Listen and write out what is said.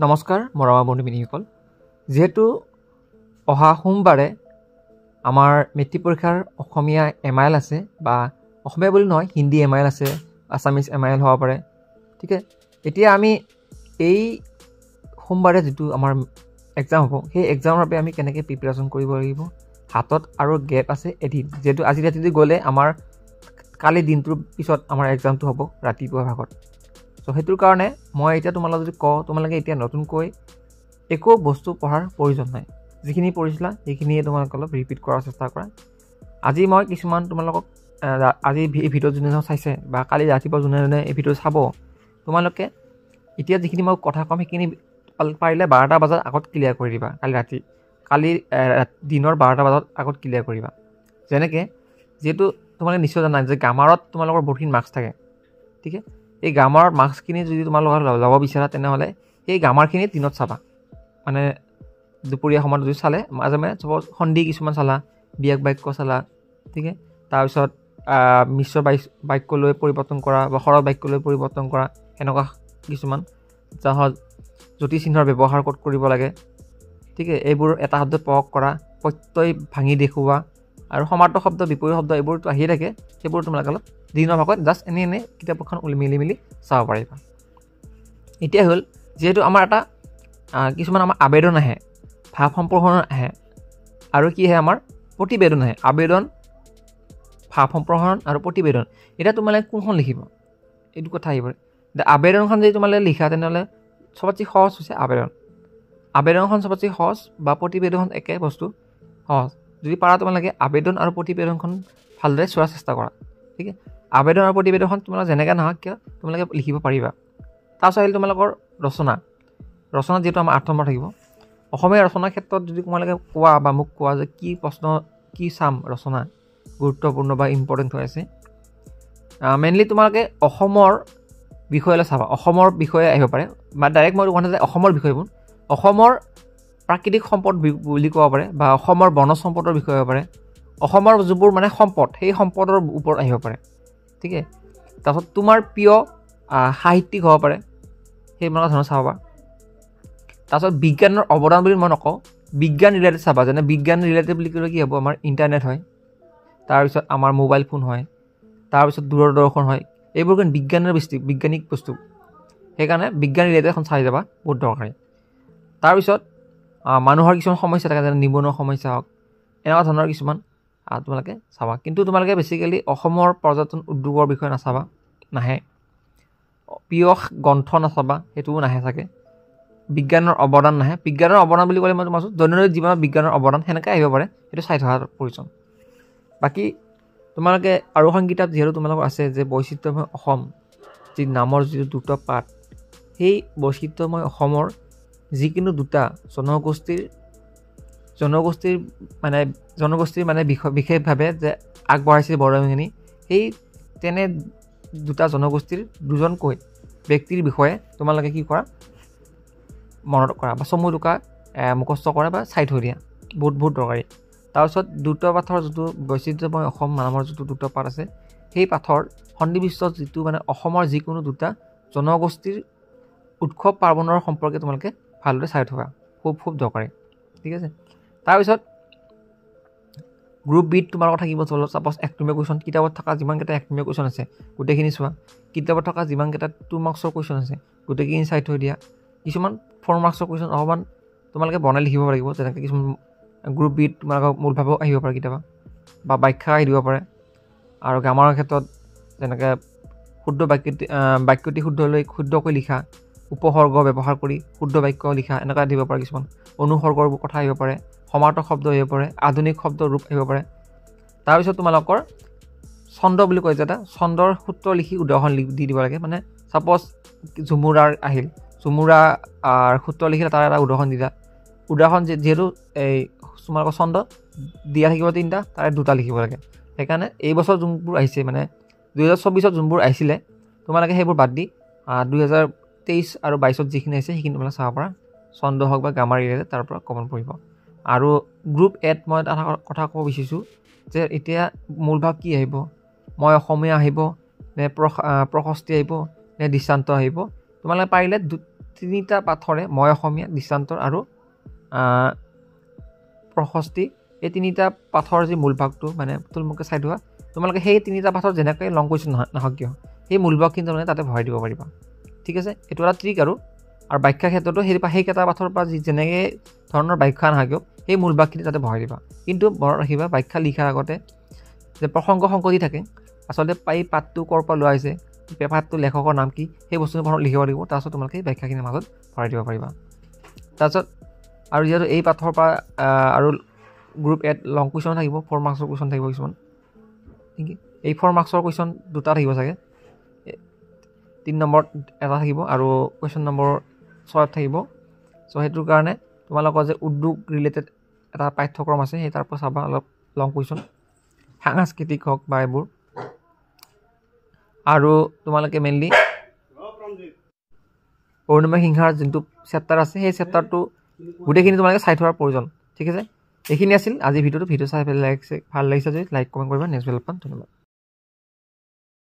নমস্কাৰ মৰমৰ বন্ধু মিনিসকল, যেহেতু অহা সোমবাৰে আমাৰ মেট্ৰিক পৰীক্ষাৰ অসমীয়া এমআইএল আছে, বা অসমীয়া বুলি নহয় হিন্দী এমআইএল আছে, আছামিজ এমআইএল হ'ব পাৰে। ঠিক আছে, এতিয়া আমি এই সোমবাৰে যিটো আমাৰ এক্সাম হ'ব, সেই এক্সামৰ বাবে আমি কেনেকৈ প্ৰিপেৰেশ্যন কৰিব লাগিব। হাতত আৰু গেপ আছে এদিন, যিহেতু আজি ৰাতিটো গ'লে আমাৰ কালি দিনটোৰ পিছত আমাৰ এক্সামটো হ'ব ৰাতিপুৱা ভাগত। চ' সেইটোৰ কাৰণে মই এতিয়া তোমালোকক যদি কওঁ, তোমালোকে এতিয়া নতুনকৈ একো বস্তু পঢ়াৰ প্ৰয়োজন নাই। যিখিনি পঢ়িছিলা সেইখিনিয়ে তোমালোকে অলপ ৰিপিট কৰাৰ চেষ্টা কৰা। আজি মই কিছুমান তোমালোকক আজি এই ভিডিঅ' যোনে চাইছে বা কালি ৰাতিপুৱা যোনে যোনে এই ভিডিঅ' চাব, তোমালোকে এতিয়া যিখিনি মই কথা ক'ম সেইখিনি পাৰিলে 12টা বজাত আগত ক্লিয়াৰ কৰি দিবা। কালি দিনৰ 12টা বজাত আগত ক্লিয়াৰ কৰিবা। যেনেকৈ যিহেতু তোমালোকে নিশ্চয় জানা যে গ্ৰামাৰত তোমালোকৰ বহুতখিনি মাৰ্কছ থাকে। ঠিক আছে, এই গ্ৰামাৰৰ মাৰ্কছখিনি যদি তোমালোকে ল'ব বিচাৰা, তেনেহ'লে সেই গ্ৰামাৰখিনি দিনত চাবা। মানে দুপৰীয়া সময়ত যদি চালে মাজে মাজে চাপ'জ সন্ধি কিছুমান চালা, বিয়াক বাক্য চালা। ঠিক আছে, তাৰপিছত মিশ্ৰ বাক্যলৈ পৰিৱৰ্তন কৰা বা সৰল বাক্যলৈ পৰিৱৰ্তন কৰা, সেনেকুৱা কিছুমান যাহত জ্যোতি চিহ্নৰ ব্যৱহাৰ ক'ত কৰিব লাগে। ঠিক আছে, এইবোৰ এটা শব্দত প্ৰয়োগ কৰা, প্ৰত্যয় ভাঙি দেখুওৱা, আৰু সমাৰ্থক শব্দ বিপৰীত শব্দ এইবোৰতো আহিয়ে থাকে। সেইবোৰ তোমালোকে অলপ দিনৰ ভাগত জাষ্ট এনেই কিতাপখন মিলি চাব পাৰিবা। এতিয়া হ'ল যিহেতু আমাৰ এটা কিছুমান আমাৰ আবেদন আহে, ভাৱ সম্প্ৰসাৰণ আহে, আৰু কি আহে আমাৰ প্ৰতিবেদন আহে। আবেদন, ভাৱ সম্প্ৰসাৰণ আৰু প্ৰতিবেদন। এতিয়া তোমালোকে কোনখন লিখিব এইটো কথা আহিব। আবেদনখন যদি তোমালোকে লিখা, তেনেহ'লে চবতকৈ সহজ হৈছে আবেদন। আবেদনখন চবতকৈ সহজ, বা প্ৰতিবেদনখন একে বস্তু সহজ। যদি পাৰা তোমালোকে আবেদন আৰু প্ৰতিবেদনখন ভালদৰে চোৱাৰ চেষ্টা কৰা। ঠিক আছে, আবেদন আৰু প্ৰতিবেদনখন তোমালোকে যেনেকৈ নহওক কিয় তোমালোকে লিখিব পাৰিবা। তাৰপিছত আহিলে তোমালোকৰ ৰচনা। ৰচনাত যিহেতু আমাৰ 8 নম্বৰ থাকিব, অসমীয়া ৰচনাৰ ক্ষেত্ৰত যদি তোমালোকে কোৱা বা মোক কোৱা যে কি প্ৰশ্ন কি চাম ৰচনা গুৰুত্বপূৰ্ণ বা ইম্পৰ্টেণ্ট হৈ আছে, মেইনলি তোমালোকে অসমৰ বিষয়লৈ চাবা। অসমৰ বিষয়ে আহিব পাৰে, বা ডাইৰেক্ট মই কোৱা নাই যে অসমৰ বিষয়বোৰ, অসমৰ প্ৰাকৃতিক সম্পদ বুলি ক'ব পাৰে, বা অসমৰ বনজ সম্পদৰ বিষয়ে হ'ব পাৰে। অসমৰ যিবোৰ মানে সম্পদ, সেই সম্পদৰ ওপৰত আহিব পাৰে। ঠিক আছে, তাৰপিছত তোমাৰ প্ৰিয় সাহিত্যিক হ'ব পাৰে, সেইবিলাক ধৰণৰ চাবা। তাৰপিছত বিজ্ঞানৰ অৱদান বুলি মই নকওঁ, বিজ্ঞান ৰিলেটেড চাবা। যেনে বিজ্ঞান ৰিলেটেড বুলি ক'লে কি হ'ব, আমাৰ ইণ্টাৰনেট হয়, তাৰপিছত আমাৰ মোবাইল ফোন হয়, তাৰপিছত দূৰদৰ্শন হয়। এইবোৰ কিন্তু বৈজ্ঞানিক বস্তু, সেইকাৰণে বিজ্ঞান ৰিলেটেড এখন চাই যাবা, বহুত দৰকাৰী। তাৰপিছত মানুহৰ কিছুমান সমস্যা থাকে, যেনে নিবনুৱা সমস্যা হওক, এনেকুৱা ধৰণৰ কিছুমান তোমালোকে চাবা। কিন্তু তোমালোকে বেছিকেলি অসমৰ পৰ্যটন উদ্যোগৰ বিষয়ে নাহে। প্ৰিয় গ্ৰন্থ নাচাবা, সেইটোও নাহে চাগে। বিজ্ঞানৰ অৱদান নাহে। বিজ্ঞানৰ অৱদান বুলি ক'লে মই তোমাৰ দৈনন্দিন জীৱনত বিজ্ঞানৰ অৱদান সেনেকৈ আহিব পাৰে, সেইটো চাই থকাৰ প্ৰয়োজন। বাকী তোমালোকে আৰু এখন কিতাপ যিহেতু তোমালোকৰ আছে যে বৈচিত্ৰ্যময় অসম, যি নামৰ যিটো দুটা পাঠ, সেই বৈচিত্ৰ্যময় অসমৰ যিকোনো দুটা জনগোষ্ঠীৰ মানে বিশেষভাৱে যে আগবঢ়াইছিল বৰঙণি, সেই তেনে দুটা জনগোষ্ঠীৰ দুজনকৈ ব্যক্তিৰ বিষয়ে তোমালোকে কি কৰা, মনত কৰা বা চমু টোকা মুখস্থ কৰা বা চাই থৈ দিয়া, বহুত দৰকাৰী। তাৰপিছত দ্ৰুত পাঠৰ যিটো বৈচিত্ৰ্যময় অসম নামৰ যিটো দ্ৰুত পাঠ আছে, সেই পাঠৰ সন্নিবিষ্ট যিটো মানে অসমৰ যিকোনো দুটা জনগোষ্ঠীৰ উৎসৱ পাৰ্বণৰ সম্পৰ্কে তোমালোকে ভালদৰে চাই থকা, খুব দৰকাৰী। ঠিক আছে, তাৰপিছত গ্ৰুপ বিত তোমালোকৰ থাকিব চাপ'জ 1 নম্বৰ কুৱেশ্যন। কিতাপত থকা যিমানকেইটা 1 নম্বৰ কুৱেশ্যন আছে গোটেইখিনি চোৱা। কিতাপত থকা যিমানকেইটা 2 মাৰ্কছৰ কুৱেশ্যন আছে গোটেইখিনি চাই থৈ দিয়া। কিছুমান 4 মাৰ্কছৰ কুৱেশ্যন অকণমান তোমালোকে বনাই লিখিব লাগিব, যেনেকৈ কিছুমান গ্ৰুপ বিত তোমালোকৰ মূলভাৱেও আহিব পাৰে কেতিয়াবা, বা ব্যাখ্যা আহি দিব পাৰে। আৰু গ্ৰামাৰৰ ক্ষেত্ৰত যেনেকৈ শুদ্ধ বাক্যটি শুদ্ধকৈ লিখা, উপসৰ্গ ব্যৱহাৰ কৰি শুদ্ধ বাক্য লিখা, এনেকুৱা দিব পাৰে। কিছুমান অনুসৰ্গৰ কথা আহিব পাৰে, সমাৰ্থক শব্দ আহিব পাৰে, আধুনিক শব্দ ৰূপ আহিব পাৰে। তাৰপিছত তোমালোকৰ ছন্দ বুলি কয় যে এটা ছন্দৰ সূত্ৰ লিখি উদাহৰণ দি দিব লাগে। মানে ছাপ'জ ঝুমুৰাৰ আহিল, ঝুমুৰাৰ সূত্ৰ লিখিলে তাৰ এটা উদাহৰণ দিলা। উদাহৰণ যিহেতু এই তোমালোকৰ ছন্দ দিয়া থাকিব 3টা, তাৰে 2টা লিখিব লাগে। সেইকাৰণে এই বছৰ যোনবোৰ আহিছে, মানে 2024ত যোনবোৰ আহিছিলে, তোমালোকে সেইবোৰ বাদ দি 2023 আৰু 22ত যিখিনি আহিছে সেইখিনি তোমালোকে চাব পাৰা। ছন্দ হওক বা গ্ৰামাৰ ৰিলেটেড তাৰ পৰা কমন পৰিব। আৰু গ্ৰুপ এত মই এটা কথা ক'ব বিচাৰিছোঁ যে এতিয়া মূলভাৱ কি আহিব, মই অসমীয়া আহিব নে প্ৰশস্তি আহিব নে দৃষ্টান্ত আহিব। তোমালোকে পাৰিলে তিনিটা পাঠৰে মই অসমীয়া, দৃষ্টান্তৰ আৰু প্ৰশস্তি, এই তিনিটা পাঠৰ যি মূল ভাগটো মানে থুলমুলকৈ চাই থোৱা, তোমালোকে সেই তিনিটা পাঠৰ যেনেকৈ লং কুৱেশ্যন নাহক কিয় সেই মূল ভাগখিনি তাৰমানে তাতে ভৰাই দিব পাৰিবা। ঠিক আছে, এইটো এটা ট্ৰিক আৰু ব্যাখ্যাৰ ক্ষেত্ৰতো সেইকেইটা পাঠৰ পৰা যেনেকৈ ধৰণৰ ব্যাখ্যা নাহক কিয় সেই মূল ভাগখিনি তাতে ভৰাই দিবা। কিন্তু মনত ৰাখিবা ব্যাখ্যা লিখাৰ আগতে যে প্ৰসংগ সংকতি থাকে, আচলতে এই পাঠটো ক'ৰ পৰা লোৱা হৈছে, পাঠটো লেখকৰ নাম কি, সেই বস্তুটো প্ৰথম লিখিব লাগিব, তাৰপিছত তোমালোকে সেই ব্যাখ্যাখিনিৰ মাজত ভৰাই দিব পাৰিবা। তাৰপিছত আৰু যিহেতু এই পাঠৰ পৰা আৰু গ্ৰুপ এত লং কুৱেশ্যন থাকিব, 4 মাৰ্কছৰ কুৱেশ্যন থাকিব কিছুমান, ঠিক এই 4 মাৰ্কছৰ কুৱেশ্যন দুটা থাকিব চাগে, 3 নম্বৰত এটা থাকিব আৰু কুৱেশ্যন নম্বৰ 6 থাকিব। চ' সেইটোৰ কাৰণে তোমালোকৰ যে উদ্যোগ ৰিলেটেড এটা পাঠ্যক্ৰম আছে সেই তাৰ পৰা চাবা অলপ লং কুৱেশ্যন, সাংস্কৃতিক হওক বা এইবোৰ। আৰু তোমালোকে মেইনলি অৰুণিমা সিংহাৰ যোনটো চেপ্টাৰ আছে সেই চেপ্টাৰটো গোটেইখিনি তোমালোকে চাই থোৱাৰ প্ৰয়োজন। ঠিক আছে, এইখিনি আছিল আজি ভিডিঅ'টো চাই ভাল লাগিছে যদি লাইক কমেণ্ট কৰিবা। নেক্সট ভিডিঅ'ত পাম। ধন্যবাদ।